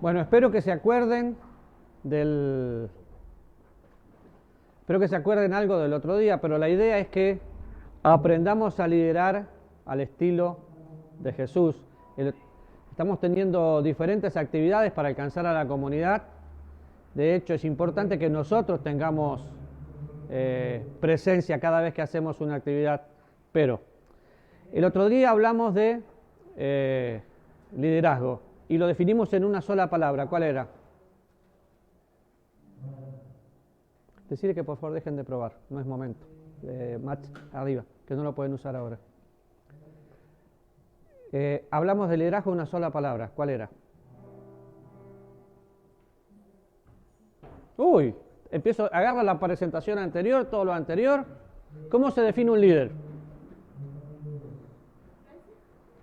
Bueno, espero que se acuerden del... Espero que se acuerden algo del otro día, pero la idea es que aprendamos a liderar al estilo de Jesús. Estamos teniendo diferentes actividades para alcanzar a la comunidad. De hecho, es importante que nosotros tengamos presencia cada vez que hacemos una actividad. Pero el otro día hablamos de liderazgo y lo definimos en una sola palabra. ¿Cuál era? Decirle que por favor dejen de probar, no es momento. Match arriba, que no lo pueden usar ahora. Hablamos de liderazgo en una sola palabra. ¿Cuál era? Uy, agarra la presentación anterior, todo lo anterior. ¿Cómo se define un líder?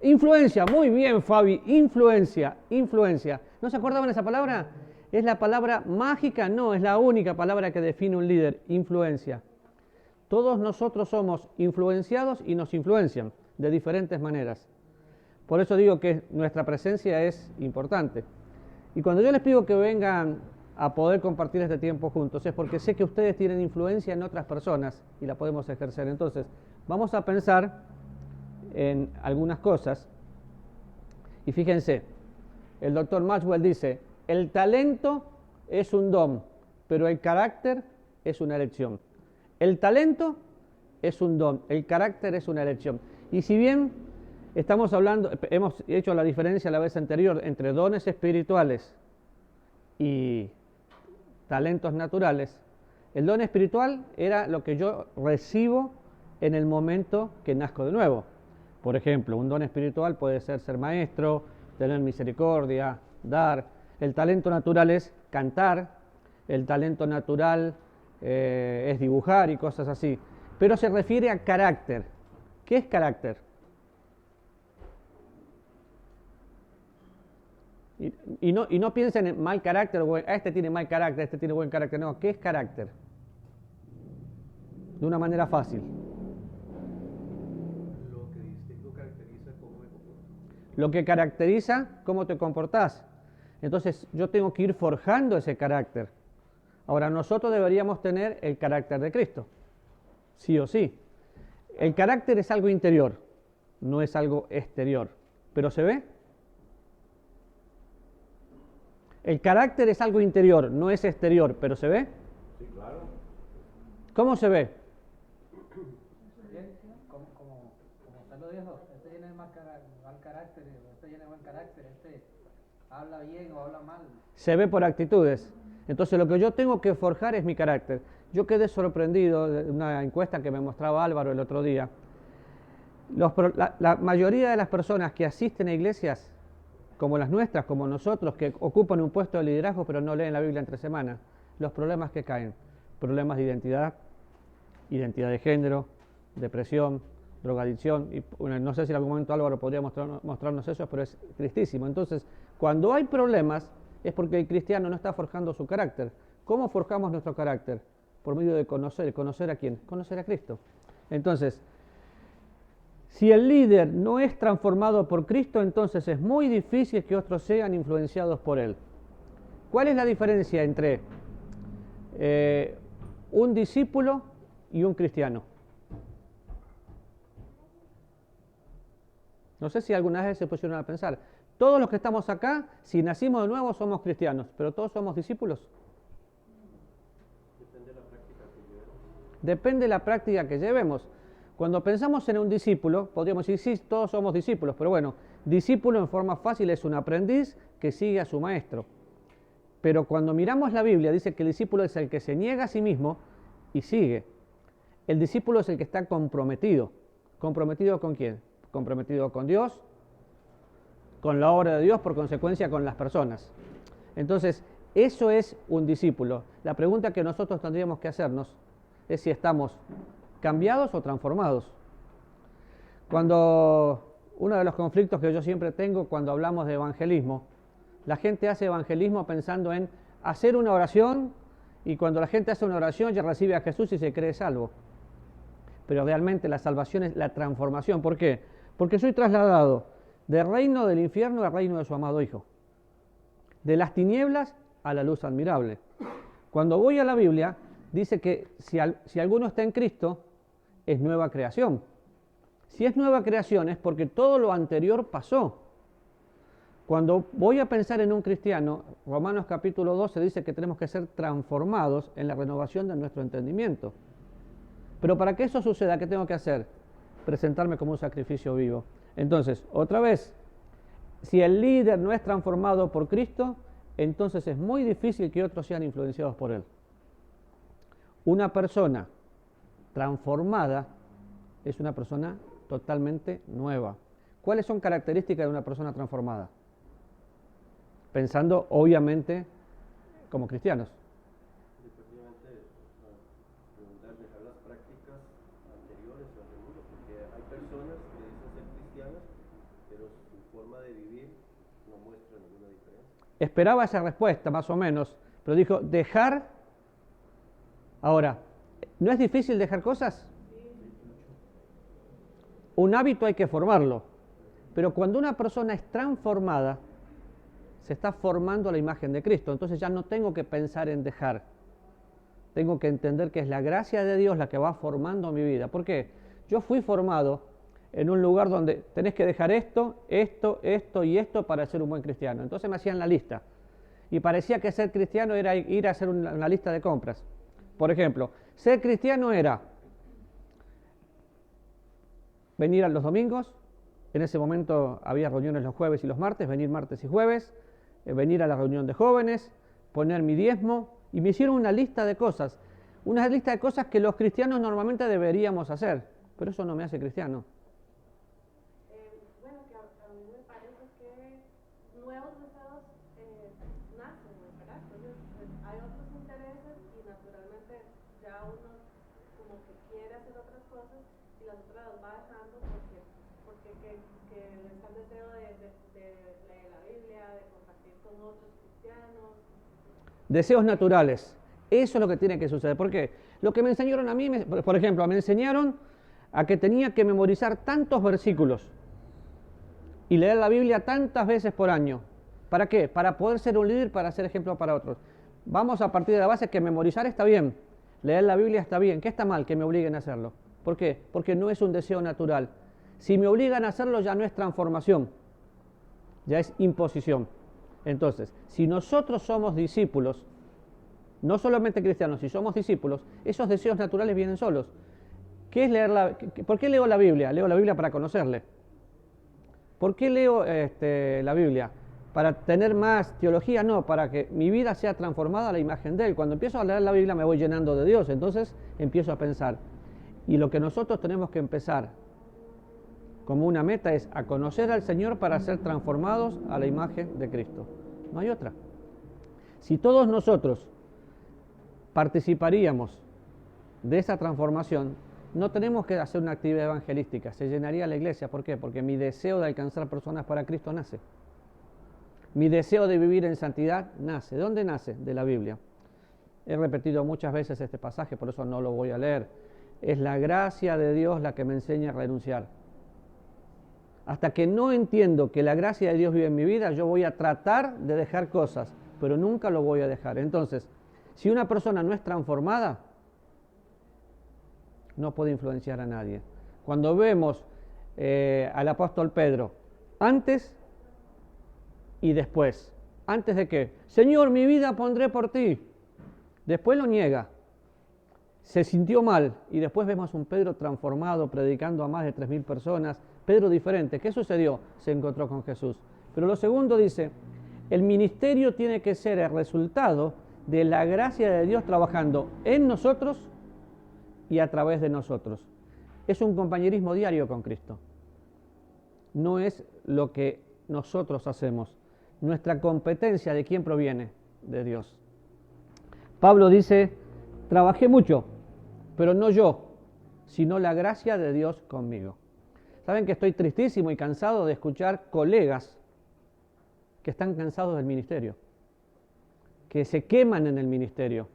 Influencia, muy bien Fabi, influencia. ¿No se acordaban de esa palabra? ¿Es la palabra mágica? No, es la única palabra que define un líder, influencia. Todos nosotros somos influenciados y nos influencian de diferentes maneras. Por eso digo que nuestra presencia es importante. Y cuando yo les pido que vengan a poder compartir este tiempo juntos, es porque sé que ustedes tienen influencia en otras personas y la podemos ejercer. Entonces, vamos a pensar en algunas cosas. Y fíjense, el doctor Maxwell dice, el talento es un don, pero el carácter es una elección. El talento es un don, el carácter es una elección. Y si bien estamos hablando, hemos hecho la diferencia la vez anterior entre dones espirituales y talentos naturales, el don espiritual era lo que yo recibo en el momento que nazco de nuevo. Por ejemplo, un don espiritual puede ser maestro, tener misericordia, dar. El talento natural es cantar, el talento natural es dibujar y cosas así. Pero se refiere a carácter. ¿Qué es carácter? Y no piensen en mal carácter, este tiene mal carácter, este tiene buen carácter. No, ¿qué es carácter? De una manera fácil. Lo que caracteriza cómo te comportás. Entonces yo tengo que ir forjando ese carácter. Ahora nosotros deberíamos tener el carácter de Cristo, sí o sí. El carácter es algo interior, no es algo exterior. ¿Pero se ve? El carácter es algo interior, no es exterior, ¿pero se ve? Sí, claro. ¿Cómo se ve? Como usted lo dijo, este tiene mal carácter, este tiene buen carácter, este habla bien o habla mal. Se ve por actitudes. Entonces lo que yo tengo que forjar es mi carácter. Yo quedé sorprendido de una encuesta que me mostraba Álvaro el otro día. La mayoría de las personas que asisten a iglesias como las nuestras, como nosotros, que ocupan un puesto de liderazgo pero no leen la Biblia entre semanas, los problemas que caen, problemas de identidad de género, depresión, drogadicción, y bueno, no sé si en algún momento Álvaro podría mostrarnos eso, pero es tristísimo. Entonces, cuando hay problemas es porque el cristiano no está forjando su carácter. ¿Cómo forjamos nuestro carácter? Por medio de conocer. ¿Conocer a quién? Conocer a Cristo. Entonces, si el líder no es transformado por Cristo, entonces es muy difícil que otros sean influenciados por él. ¿Cuál es la diferencia entre un discípulo y un cristiano? No sé si alguna vez se pusieron a pensar. Todos los que estamos acá, si nacimos de nuevo, somos cristianos, pero todos somos discípulos. Depende de la práctica que llevemos. Depende de la práctica que llevemos. Cuando pensamos en un discípulo, podríamos decir, sí, todos somos discípulos, pero bueno, discípulo en forma fácil es un aprendiz que sigue a su maestro. Pero cuando miramos la Biblia, dice que el discípulo es el que se niega a sí mismo y sigue. El discípulo es el que está comprometido. ¿Comprometido con quién? Comprometido con Dios, con la obra de Dios, por consecuencia con las personas. Entonces, eso es un discípulo. La pregunta que nosotros tendríamos que hacernos es si estamos cambiados o transformados. Cuando uno de los conflictos que yo siempre tengo cuando hablamos de evangelismo, la gente hace evangelismo pensando en hacer una oración y cuando la gente hace una oración ya recibe a Jesús y se cree salvo. Pero realmente la salvación es la transformación. ¿Por qué? Porque soy trasladado del reino del infierno al reino de su amado Hijo. de las tinieblas a la luz admirable. Cuando voy a la Biblia, dice que si alguno está en Cristo, es nueva creación. Si es nueva creación es porque todo lo anterior pasó. Cuando voy a pensar en un cristiano, Romanos capítulo 12 dice que tenemos que ser transformados en la renovación de nuestro entendimiento. Pero para que eso suceda, ¿qué tengo que hacer? Presentarme como un sacrificio vivo. Entonces, otra vez, si el líder no es transformado por Cristo, entonces es muy difícil que otros sean influenciados por él. Una persona transformada es una persona totalmente nueva. ¿Cuáles son características de una persona transformada? Pensando, obviamente, como cristianos. Efectivamente, preguntar, dejar las prácticas anteriores o seguros, porque hay personas que dicen ser cristianas, pero su forma de vivir no muestra ninguna diferencia. Esperaba esa respuesta, más o menos, pero dijo, dejar. Ahora, ¿no es difícil dejar cosas? Un hábito hay que formarlo, pero cuando una persona es transformada, se está formando a la imagen de Cristo. Entonces ya no tengo que pensar en dejar. Tengo que entender que es la gracia de Dios la que va formando mi vida. ¿Por qué? Yo fui formado en un lugar donde tenés que dejar esto, esto, esto y esto para ser un buen cristiano. Entonces me hacían la lista. Y parecía que ser cristiano era ir a hacer una lista de compras. Por ejemplo, ser cristiano era venir a los domingos. En ese momento había reuniones los jueves y los martes, venir martes y jueves, venir a la reunión de jóvenes, poner mi diezmo, y me hicieron una lista de cosas que los cristianos normalmente deberíamos hacer, pero eso no me hace cristiano. Bueno, que a mí me parece que nuevos deseos nacen, ¿verdad? Entonces hay otros intereses y naturalmente ya uno como que quiere hacer otras cosas y las otras las va dejando porque está el deseo de leer la Biblia, de compartir con otros cristianos. Deseos naturales, eso es lo que tiene que suceder. ¿Por qué? Lo que me enseñaron a mí, por ejemplo, me enseñaron a que tenía que memorizar tantos versículos y leer la Biblia tantas veces por año. ¿Para qué? Para poder ser un líder, para ser ejemplo para otros. Vamos a partir de la base que memorizar está bien, leer la Biblia está bien. ¿Qué está mal? Que me obliguen a hacerlo. ¿Por qué? Porque no es un deseo natural. Si me obligan a hacerlo ya no es transformación, ya es imposición. Entonces, si nosotros somos discípulos, no solamente cristianos, si somos discípulos, esos deseos naturales vienen solos. ¿Qué es leer ¿Por qué leo la Biblia? Leo la Biblia para conocerle. ¿Por qué leo la Biblia? ¿Para tener más teología? No, para que mi vida sea transformada a la imagen de Él. Cuando empiezo a leer la Biblia me voy llenando de Dios, entonces empiezo a pensar. Y lo que nosotros tenemos que empezar como una meta es a conocer al Señor para ser transformados a la imagen de Cristo. No hay otra. Si todos nosotros participaríamos de esa transformación, no tenemos que hacer una actividad evangelística, se llenaría la iglesia. ¿Por qué? Porque mi deseo de alcanzar personas para Cristo nace. Mi deseo de vivir en santidad nace. ¿De dónde nace? De la Biblia. He repetido muchas veces este pasaje, por eso no lo voy a leer. Es la gracia de Dios la que me enseña a renunciar. Hasta que no entiendo que la gracia de Dios vive en mi vida, yo voy a tratar de dejar cosas, pero nunca lo voy a dejar. Entonces, si una persona no es transformada, no puede influenciar a nadie. Cuando vemos al apóstol Pedro, antes y después. ¿Antes de qué? Señor, mi vida pondré por ti. Después lo niega. Se sintió mal y después vemos un Pedro transformado, predicando a más de 3.000 personas. Pedro diferente. ¿Qué sucedió? Se encontró con Jesús. Pero lo segundo dice, el ministerio tiene que ser el resultado de la gracia de Dios trabajando en nosotros y a través de nosotros. Es un compañerismo diario con Cristo. No es lo que nosotros hacemos. Nuestra competencia, ¿de quién proviene? De Dios. Pablo dice, trabajé mucho, pero no yo, sino la gracia de Dios conmigo. ¿Saben que estoy tristísimo y cansado de escuchar colegas que están cansados del ministerio? Que se queman en el ministerio.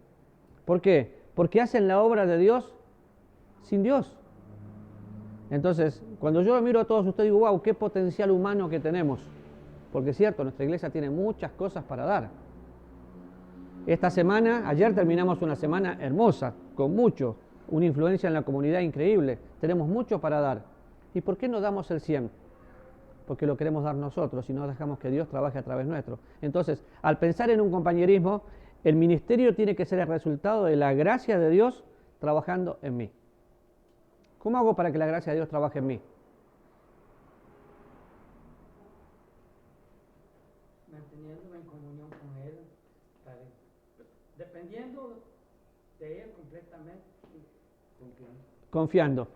¿Por qué? Porque hacen la obra de Dios sin Dios. Entonces, cuando yo miro a todos ustedes, digo, wow, qué potencial humano que tenemos. porque es cierto, nuestra iglesia tiene muchas cosas para dar. Esta semana, ayer terminamos una semana hermosa, con mucho, una influencia en la comunidad increíble. Tenemos mucho para dar. ¿Y por qué no damos el 100? Porque lo queremos dar nosotros y no dejamos que Dios trabaje a través nuestro. Entonces, al pensar en un compañerismo, el ministerio tiene que ser el resultado de la gracia de Dios trabajando en mí. ¿Cómo hago para que la gracia de Dios trabaje en mí? Manteniéndome en comunión con Él, dependiendo de Él completamente. Confiando,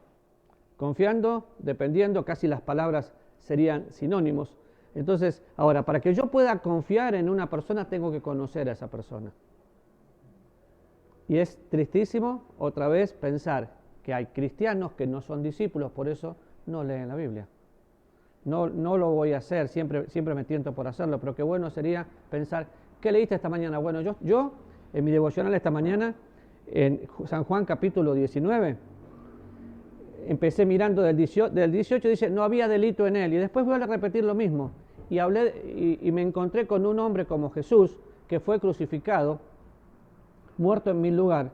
dependiendo, casi las palabras serían sinónimos. Entonces, ahora, para que yo pueda confiar en una persona, tengo que conocer a esa persona. Y es tristísimo, otra vez, pensar que hay cristianos que no son discípulos, por eso no leen la Biblia. No lo voy a hacer, siempre me tiento por hacerlo, pero qué bueno sería pensar, ¿qué leíste esta mañana? Bueno, yo en mi devocional esta mañana, en San Juan capítulo 19, empecé mirando del 18, dice, no había delito en él, y después voy a repetir lo mismo, y me encontré con un hombre como Jesús, que fue crucificado, muerto en mi lugar,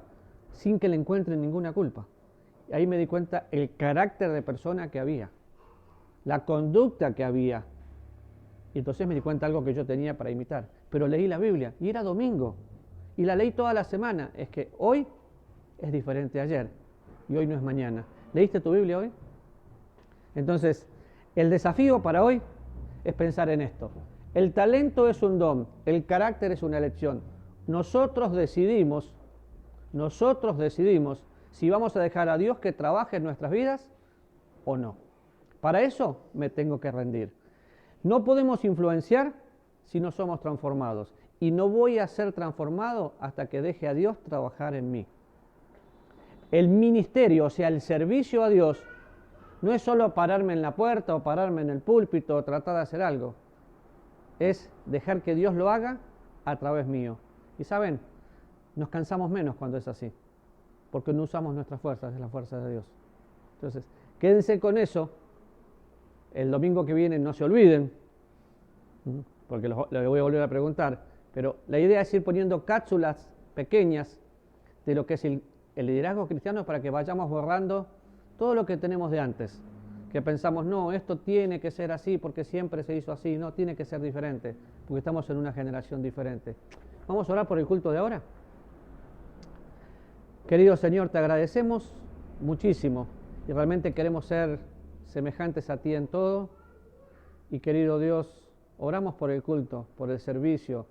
sin que le encuentren ninguna culpa. Y ahí me di cuenta el carácter de persona que había, la conducta que había. Y entonces me di cuenta algo que yo tenía para imitar. Pero leí la Biblia y era domingo. Y la leí toda la semana. Es que hoy es diferente a ayer y hoy no es mañana. ¿Leíste tu Biblia hoy? Entonces, el desafío para hoy es pensar en esto. El talento es un don, el carácter es una elección. Nosotros decidimos si vamos a dejar a Dios que trabaje en nuestras vidas o no. Para eso me tengo que rendir. No podemos influenciar si no somos transformados. Y no voy a ser transformado hasta que deje a Dios trabajar en mí. El ministerio, o sea, el servicio a Dios, no es solo pararme en la puerta o pararme en el púlpito o tratar de hacer algo. Es dejar que Dios lo haga a través mío. Y saben, nos cansamos menos cuando es así, porque no usamos nuestras fuerzas, es la fuerza de Dios. Entonces, quédense con eso. El domingo que viene no se olviden, porque le voy a volver a preguntar, pero la idea es ir poniendo cápsulas pequeñas de lo que es el liderazgo cristiano para que vayamos borrando todo lo que tenemos de antes, que pensamos, no, esto tiene que ser así porque siempre se hizo así, no, tiene que ser diferente, porque estamos en una generación diferente. Vamos a orar por el culto de ahora. Querido Señor, te agradecemos muchísimo y realmente queremos ser semejantes a ti en todo. Y querido Dios, oramos por el culto, por el servicio,